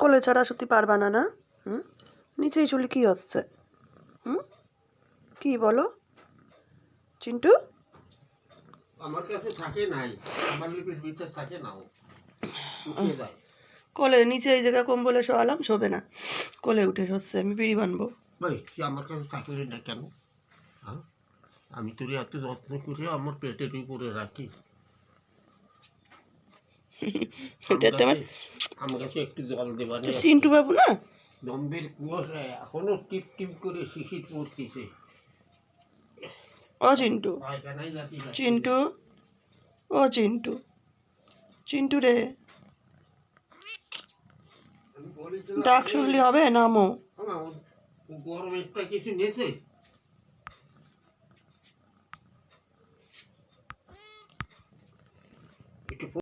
কোলে ছাড়া সত্যি পারবা না না? হুম, নিচেই শুলে কি হচ্ছে? হুম, কি বলো চিন্টু? আমার কাছে থাকে নাই, আমার লিপির ভিতর থাকে নাও, উঠে যায়। কোলে নিচে এই জায়গা কম্বলে শোয়ালাম, শোবে না, কোলে উঠে হচ্ছে। আমি বিড়ি বানবো। ভাই তুই আমার কাছে থাকলি না কেন? হ্যাঁ, আমি তোর এত যত্ন করে আমার পেটের উপরে রাখি। এটা একটা আমার আমার কাছে একটু জল দেবা নেই? চিন্টু বাবু না, দম্বের কুয়াশায় এখনো টিপ টিপ করে শিশির পড়তেছে। ও চিন্টু, পায়খানায় যাচ্ছি না। চিন্টু, ও চিন্টু, চিন্টু রে, আমি বলেছিলাম ডাক শুনলি হবে? নামো। গরমেরটা কিছু নেছে।